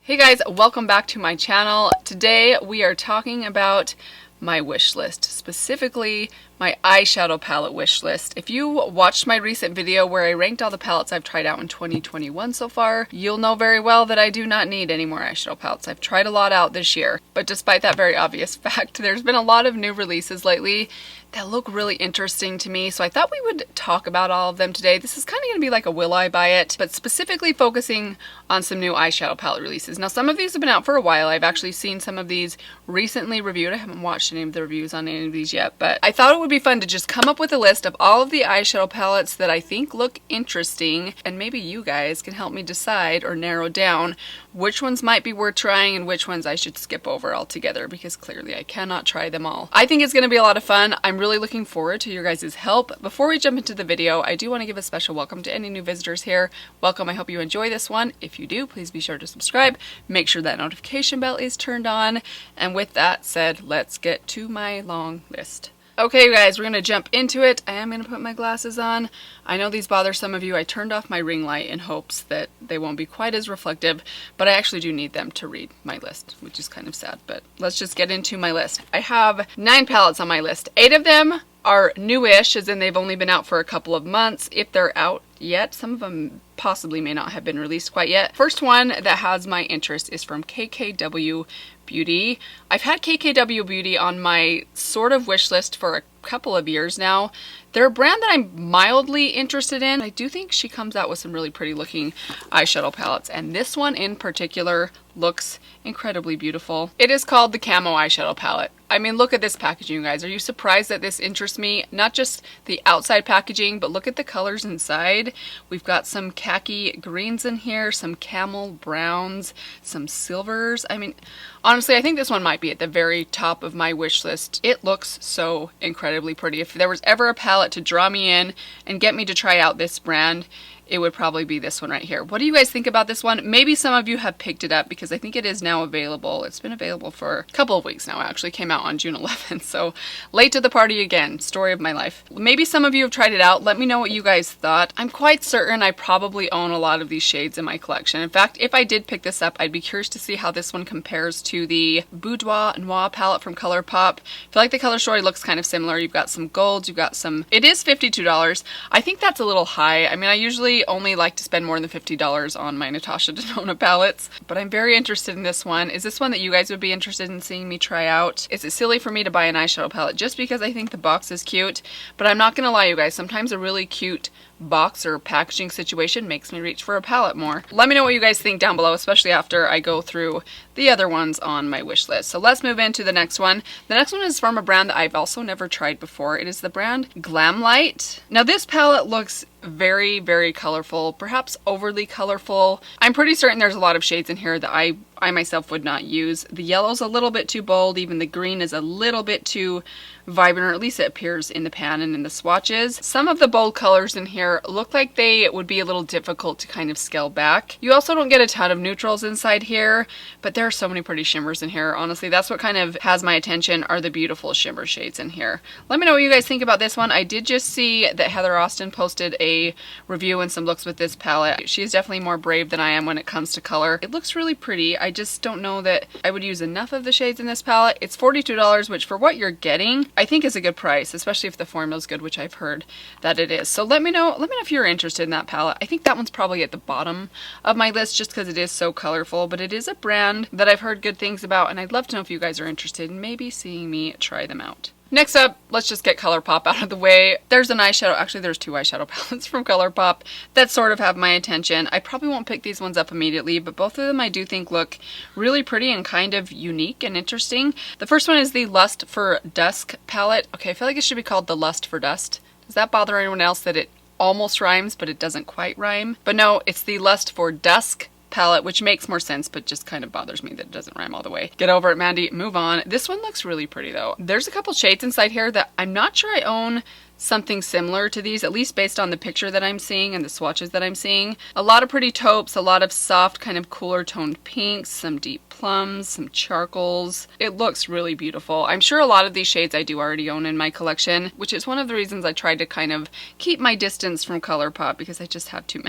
Hey guys, welcome back to my channel. Today we are talking about my wish list, specifically my eyeshadow palette wish list. If you watched my recent video where I ranked all the palettes I've tried out in 2021 so far, you'll know very well that I do not need any more eyeshadow palettes. I've tried a lot out this year, but despite that very obvious fact, there's been a lot of new releases lately that look really interesting to me, so I thought we would talk about all of them today. This is kind of going to be like a will I buy it, but specifically focusing on some new eyeshadow palette releases. Now, some of these have been out for a while. I've actually seen some of these recently reviewed. I haven't watched any of the reviews on any of these yet, but I thought it would be fun to just come up with a list of all of the eyeshadow palettes that I think look interesting, and maybe you guys can help me decide or narrow down which ones might be worth trying and which ones I should skip over altogether, because clearly I cannot try them all. I think it's going to be a lot of fun. I'm really looking forward to your guys' help. Before we jump into the video, I do want to give a special welcome to any new visitors here. Welcome. I hope you enjoy this one. If you do, please be sure to subscribe. Make sure that notification bell is turned on. And with that said, let's get to my long list. Okay, guys, we're going to jump into it. I am going to put my glasses on. I know these bother some of you. I turned off my ring light in hopes that they won't be quite as reflective, but I actually do need them to read my list, which is kind of sad, but let's just get into my list. I have 9 palettes on my list. 8 of them are newish, as in they've only been out for a couple of months, if they're out yet. Some of them possibly may not have been released quite yet. First one that has my interest is from KKW Beauty. I've had KKW Beauty on my sort of wish list for a couple of years now. They're a brand that I'm mildly interested in. I do think she comes out with some really pretty looking eyeshadow palettes, and this one in particular looks incredibly beautiful. It is called the Camo Eyeshadow Palette. I mean, look at this packaging, you guys. Are you surprised that this interests me? Not just the outside packaging, but look at the colors inside. We've got some khaki greens in here, some camel browns, some silvers. I mean, honestly, I think this one might be at the very top of my wish list. It looks so incredibly pretty. If there was ever a palette to draw me in and get me to try out this brand, it would probably be this one right here. What do you guys think about this one? Maybe some of you have picked it up because I think it is now available. It's been available for a couple of weeks now. It actually came out on June 11th, so late to the party again. Story of my life. Maybe some of you have tried it out. Let me know what you guys thought. I'm quite certain I probably own a lot of these shades in my collection. In fact, if I did pick this up, I'd be curious to see how this one compares to the Boudoir Noir palette from ColourPop. I feel like the color story looks kind of similar. You've got some golds, you've got some... It is $52. I think that's a little high. I mean, I usually only like to spend more than $50 on my Natasha Denona palettes, but I'm very interested in this one. Is this one that you guys would be interested in seeing me try out? Is it silly for me to buy an eyeshadow palette just because I think the box is cute? But I'm not gonna lie, you guys, sometimes a really cute box or packaging situation makes me reach for a palette more. Let me know what you guys think down below, especially after I go through the other ones on my wish list. So let's move into the next one. The next one is from a brand that I've also never tried before. It is the brand Glamlite. Now this palette looks very, very colorful, perhaps overly colorful. I'm pretty certain there's a lot of shades in here that I myself would not use. The yellow's a little bit too bold, even the green is a little bit too vibrant, or at least it appears in the pan and in the swatches. Some of the bold colors in here look like they would be a little difficult to kind of scale back. You also don't get a ton of neutrals inside here, but there are so many pretty shimmers in here. Honestly, that's what kind of has my attention, are the beautiful shimmer shades in here. Let me know what you guys think about this one. I did just see that Heather Austin posted a review and some looks with this palette. She is definitely more brave than I am when it comes to color. It looks really pretty. I just don't know that I would use enough of the shades in this palette. It's $42, which for what you're getting, I think is a good price, especially if the formula's good, which I've heard that it is. So let me know if you're interested in that palette. I think that one's probably at the bottom of my list just because it is so colorful, but it is a brand that I've heard good things about, and I'd love to know if you guys are interested in maybe seeing me try them out. Next up, let's just get ColourPop out of the way. There's an eyeshadow, actually there's 2 eyeshadow palettes from ColourPop that sort of have my attention. I probably won't pick these ones up immediately, but both of them I do think look really pretty and kind of unique and interesting. The first one is the Lust for Dusk palette. Okay, I feel like it should be called the Lust for Dust. Does that bother anyone else that it almost rhymes, but it doesn't quite rhyme? But no, it's the Lust for Dusk palette, which makes more sense, but just kind of bothers me that it doesn't rhyme all the way. Get over it, Mandy. Move on. This one looks really pretty though. There's a couple shades inside here that I'm not sure I own something similar to these, at least based on the picture that I'm seeing and the swatches that I'm seeing. A lot of pretty taupes, a lot of soft kind of cooler toned pinks, some deep plums, some charcoals. It looks really beautiful. I'm sure a lot of these shades I do already own in my collection, which is one of the reasons I tried to kind of keep my distance from ColourPop, because I just have too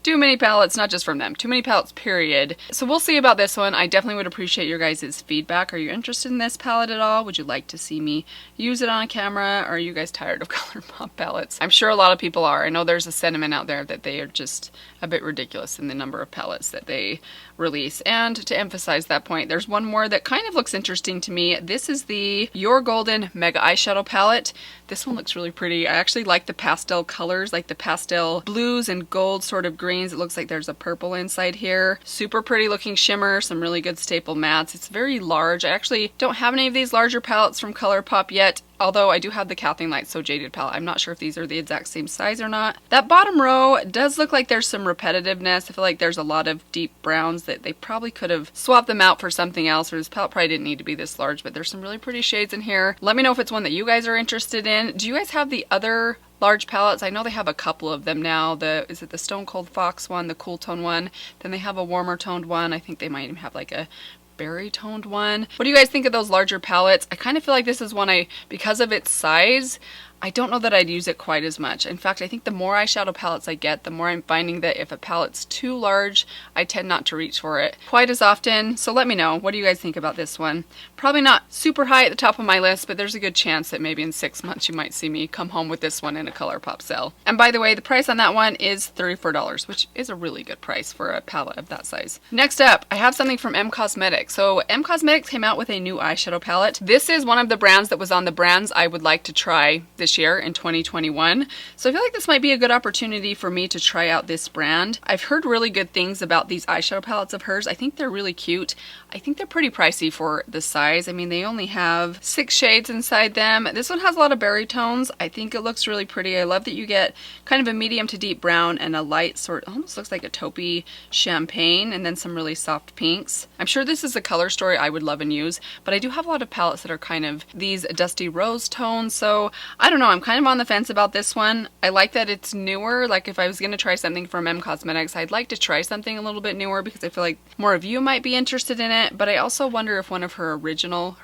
many palettes, not just from them, too many palettes, period. So we'll see about this one. I definitely would appreciate your guys' feedback. Are you interested in this palette at all? Would you like to see me use it on camera? Or are you guys tired of ColourPop palettes? I'm sure a lot of people are. I know there's a sentiment out there that they are just a bit ridiculous in the number of palettes that they release. And to emphasize that point, there's one more that kind of looks interesting to me. This is the Your Golden Mega Eyeshadow Palette. This one looks really pretty. I actually like the pastel colors, like the pastel blues and gold sort of greens. It looks like there's a purple inside here. Super pretty looking shimmer, some really good staple mattes. It's very large. I actually don't have any of these larger palettes from ColourPop yet, although I do have the Kathleen Light So Jaded palette. I'm not sure if these are the exact same size or not. That bottom row does look like there's some repetitiveness. I feel like there's a lot of deep browns that they probably could have swapped them out for something else, or this palette probably didn't need to be this large, but there's some really pretty shades in here. Let me know if it's one that you guys are interested in. Do you guys have the other large palettes? I know they have a couple of them now. Is it the Stone Cold Fox one, the cool tone one? Then they have a warmer toned one. I think they might even have like a berry toned one. What do you guys think of those larger palettes? I kind of feel like this is one because of its size, I don't know that I'd use it quite as much. In fact, I think the more eyeshadow palettes I get, the more I'm finding that if a palette's too large, I tend not to reach for it quite as often. So let me know, what do you guys think about this one? Probably not super high at the top of my list, but there's a good chance that maybe in 6 months you might see me come home with this one in a ColourPop sale. And by the way, the price on that one is $34, which is a really good price for a palette of that size. Next up, I have something from M Cosmetics. So M Cosmetics came out with a new eyeshadow palette. This is one of the brands that was on the brands I would like to try this year in 2021. So I feel like this might be a good opportunity for me to try out this brand. I've heard really good things about these eyeshadow palettes of hers. I think they're really cute. I think they're pretty pricey for the size. I mean, they only have 6 shades inside them. This one has a lot of berry tones. I think it looks really pretty. I love that you get kind of a medium to deep brown and a light sort, almost looks like a taupey champagne, and then some really soft pinks. I'm sure this is a color story I would love and use, but I do have a lot of palettes that are kind of these dusty rose tones. So I don't know, I'm kind of on the fence about this one. I like that it's newer. Like if I was going to try something from M Cosmetics, I'd like to try something a little bit newer because I feel like more of you might be interested in it, but I also wonder if one of her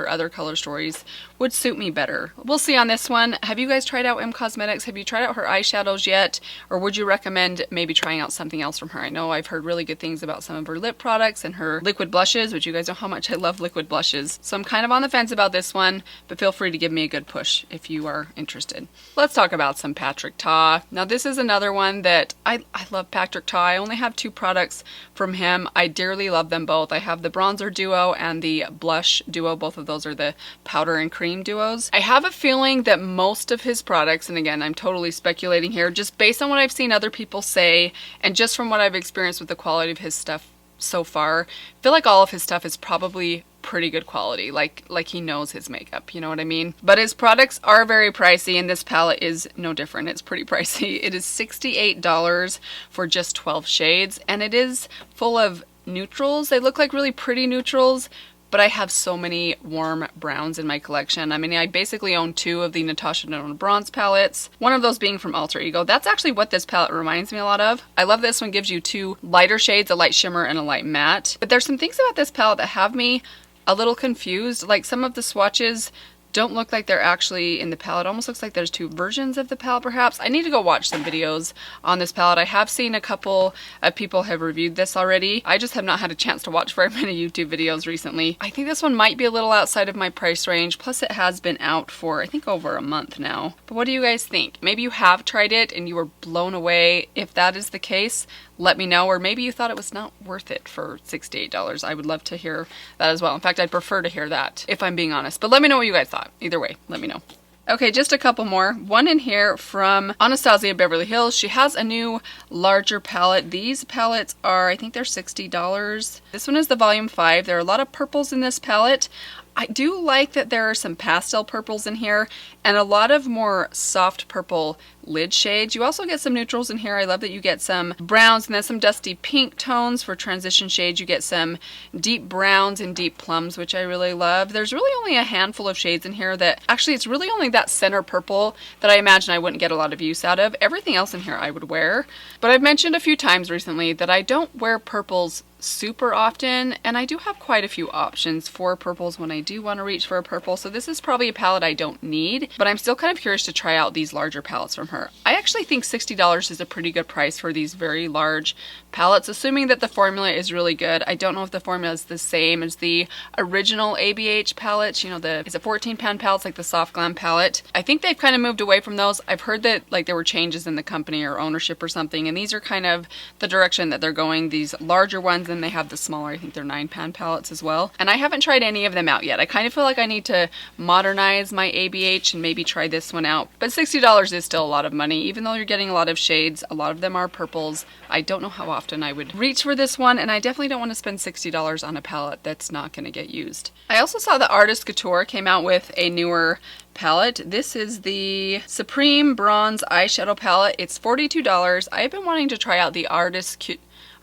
other color stories would suit me better. We'll see on this one. Have you guys tried out M Cosmetics? Have you tried out her eyeshadows yet? Or would you recommend maybe trying out something else from her? I know I've heard really good things about some of her lip products and her liquid blushes, which you guys know how much I love liquid blushes. So I'm kind of on the fence about this one, but feel free to give me a good push if you are interested. Let's talk about some Patrick Ta. Now this is another one that I love Patrick Ta. I only have 2 products from him. I dearly love them both. I have the bronzer duo and the blush duo. Both of those are the powder and cream duos. I have a feeling that most of his products, and again, I'm totally speculating here, just based on what I've seen other people say and just from what I've experienced with the quality of his stuff so far, I feel like all of his stuff is probably pretty good quality, like he knows his makeup, you know what I mean? But his products are very pricey, and this palette is no different. It's pretty pricey. It is $68 for just 12 shades, and it is full of neutrals. They look like really pretty neutrals, but I have so many warm browns in my collection. I mean, I basically own 2 of the Natasha Denona bronze palettes, one of those being from Alter Ego. That's actually what this palette reminds me a lot of. I love this one. Gives you 2 lighter shades, a light shimmer and a light matte. But there's some things about this palette that have me a little confused. Like some of the swatches don't look like they're actually in the palette. It almost looks like there's 2 versions of the palette perhaps. I need to go watch some videos on this palette. I have seen a couple of people have reviewed this already. I just have not had a chance to watch very many YouTube videos recently. I think this one might be a little outside of my price range. Plus it has been out for I think over a month now. But what do you guys think? Maybe you have tried it and you were blown away. If that is the case, let me know. Or maybe you thought it was not worth it for $68. I would love to hear that as well. In fact, I'd prefer to hear that if I'm being honest. But let me know what you guys thought. Either way, let me know. Okay, just a couple more. One in here from Anastasia Beverly Hills. She has a new larger palette. These palettes are, I think they're $60. This one is the volume 5. There are a lot of purples in this palette. I do like that there are some pastel purples in here and a lot of more soft purple lid shades. You also get some neutrals in here. I love that you get some browns and then some dusty pink tones for transition shades. You get some deep browns and deep plums, which I really love. There's really only a handful of shades in here that actually it's really only that center purple that I imagine I wouldn't get a lot of use out of. Everything else in here I would wear. But I've mentioned a few times recently that I don't wear purples super often, and I do have quite a few options for purples when I do want to reach for a purple, so this is probably a palette I don't need, but I'm still kind of curious to try out these larger palettes from her. I actually think $60 is a pretty good price for these very large palettes, assuming that the formula is really good. I don't know if the formula is the same as the original ABH palettes, you know, is it 14-pound palettes like the Soft Glam palette? I think they've kind of moved away from those. I've heard that like there were changes in the company or ownership or something, and these are kind of the direction that they're going, these larger ones. And they have the smaller, I think they're 9-pound palettes as well. And I haven't tried any of them out yet. I kind of feel like I need to modernize my ABH and maybe try this one out. But $60 is still a lot of money, even though you're getting a lot of shades. A lot of them are purples. I don't know how often I would reach for this one, and I definitely don't want to spend $60 on a palette that's not going to get used. I also saw that Artist Couture came out with a newer palette. This is the Supreme Bronze Eyeshadow Palette. It's $42. I've been wanting to try out the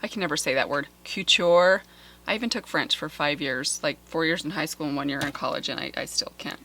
I can never say that word, Couture. I even took French for 5 years, like 4 years in high school and 1 year in college, and I still can't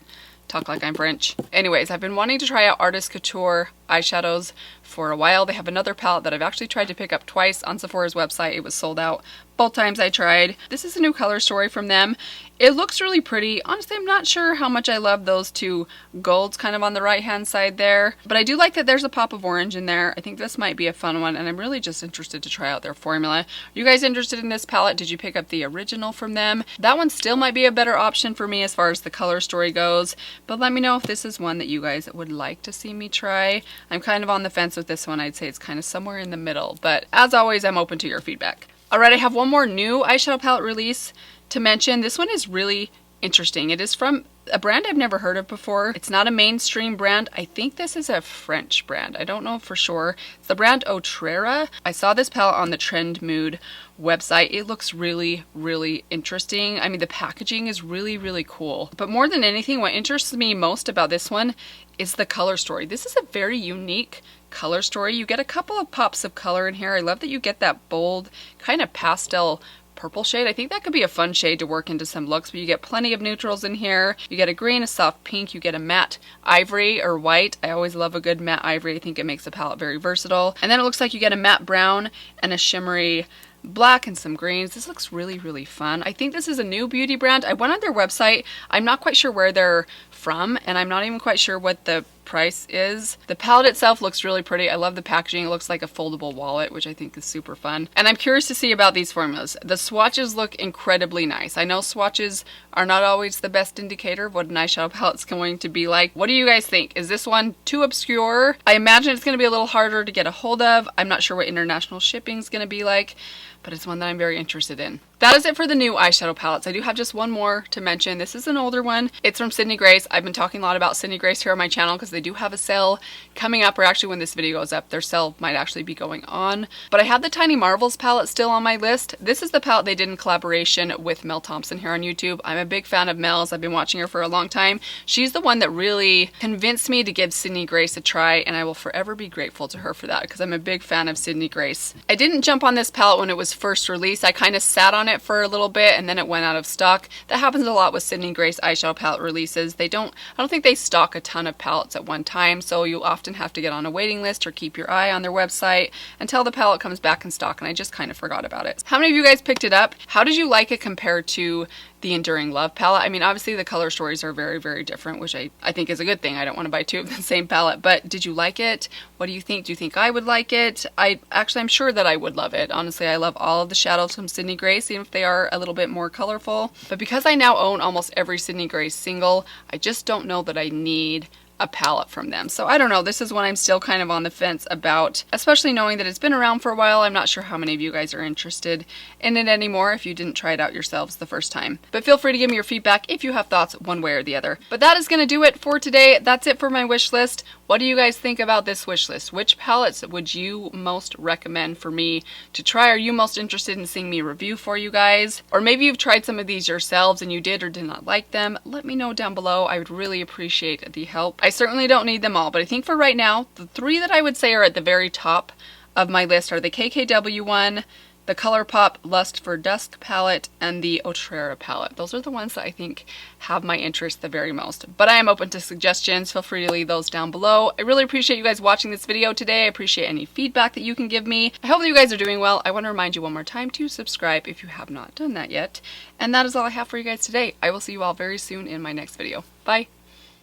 talk like I'm French. Anyways, I've been wanting to try out Artist Couture eyeshadows for a while. They have another palette that I've actually tried to pick up twice on Sephora's website. It was sold out both times I tried. This is a new color story from them. It looks really pretty. Honestly, I'm not sure how much I love those two golds kind of on the right hand side there, but I do like that there's a pop of orange in there. I think this might be a fun one, and I'm really just interested to try out their formula. Are you guys interested in this palette? Did you pick up the original from them? That one still might be a better option for me as far as the color story goes, but let me know if this is one that you guys would like to see me try. I'm kind of on the fence with this one. I'd say it's kind of somewhere in the middle, but as always, I'm open to your feedback. Alright, I have one more new eyeshadow palette release to mention. This one is really interesting. It is from a brand I've never heard of before. It's not a mainstream brand. I think this is a French brand. I don't know for sure. It's the brand Otrera. I saw this palette on the Trend Mood website. It looks really, really interesting. I mean, the packaging is really, really cool. But more than anything, what interests me most about this one is the color story. This is a very unique color story. You get a couple of pops of color in here. I love that you get that bold kind of pastel purple shade. I think that could be a fun shade to work into some looks, but you get plenty of neutrals in here. You get a green, a soft pink, you get a matte ivory or white. I always love a good matte ivory. I think it makes the palette very versatile. And then it looks like you get a matte brown and a shimmery black and some greens. This looks really, really fun. I think this is a new beauty brand. I went on their website. I'm not quite sure where they're from, and I'm not even quite sure what the price is. The palette itself looks really pretty. I love the packaging. It looks like a foldable wallet, which I think is super fun. And I'm curious to see about these formulas. The swatches look incredibly nice. I know swatches are not always the best indicator of what an eyeshadow palette's going to be like. What do you guys think? Is this one too obscure? I imagine it's going to be a little harder to get a hold of. I'm not sure what international shipping is going to be like, but it's one that I'm very interested in. That is it for the new eyeshadow palettes. I do have just one more to mention. This is an older one. It's from Sydney Grace. I've been talking a lot about Sydney Grace here on my channel because they do have a sale coming up, or actually when this video goes up, their sale might actually be going on. But I have the Tiny Marvels palette still on my list. This is the palette they did in collaboration with Mel Thompson here on YouTube. I'm a big fan of Mel's. I've been watching her for a long time. She's the one that really convinced me to give Sydney Grace a try, and I will forever be grateful to her for that because I'm a big fan of Sydney Grace. I didn't jump on this palette when it was first released. I kind of sat on it for a little bit and then it went out of stock. That happens a lot with Sydney Grace eyeshadow palette releases. I don't think they stock a ton of palettes at one time, so you often have to get on a waiting list or keep your eye on their website until the palette comes back in stock, and I just kind of forgot about it. How many of you guys picked it up? How did you like it compared to the Enduring Love palette? I mean, obviously the color stories are very, very different, which I think is a good thing. I don't want to buy two of the same palette, but did you like it? What do you think? Do you think I would like it? I'm sure that I would love it. Honestly, I love all of the shadows from Sydney Grace, even if they are a little bit more colorful. But because I now own almost every Sydney Grace single, I just don't know that I need a palette from them. So I don't know, this is one I'm still kind of on the fence about, especially knowing that it's been around for a while. I'm not sure how many of you guys are interested in it anymore if you didn't try it out yourselves the first time. But feel free to give me your feedback if you have thoughts one way or the other. But that is going to do it for today. That's it for my wish list. What do you guys think about this wish list? Which palettes would you most recommend for me to try? Are you most interested in seeing me review for you guys? Or maybe you've tried some of these yourselves and you did or did not like them. Let me know down below. I would really appreciate the help. I certainly don't need them all, but I think for right now, the 3 that I would say are at the very top of my list are the KKW one, the ColourPop Lust for Dusk palette, and the Otrera palette. Those are the ones that I think have my interest the very most. But I am open to suggestions. Feel free to leave those down below. I really appreciate you guys watching this video today. I appreciate any feedback that you can give me. I hope that you guys are doing well. I want to remind you one more time to subscribe if you have not done that yet. And that is all I have for you guys today. I will see you all very soon in my next video. Bye!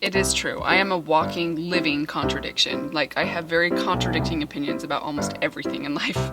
It is true. I am a walking, living contradiction. Like, I have very contradicting opinions about almost everything in life.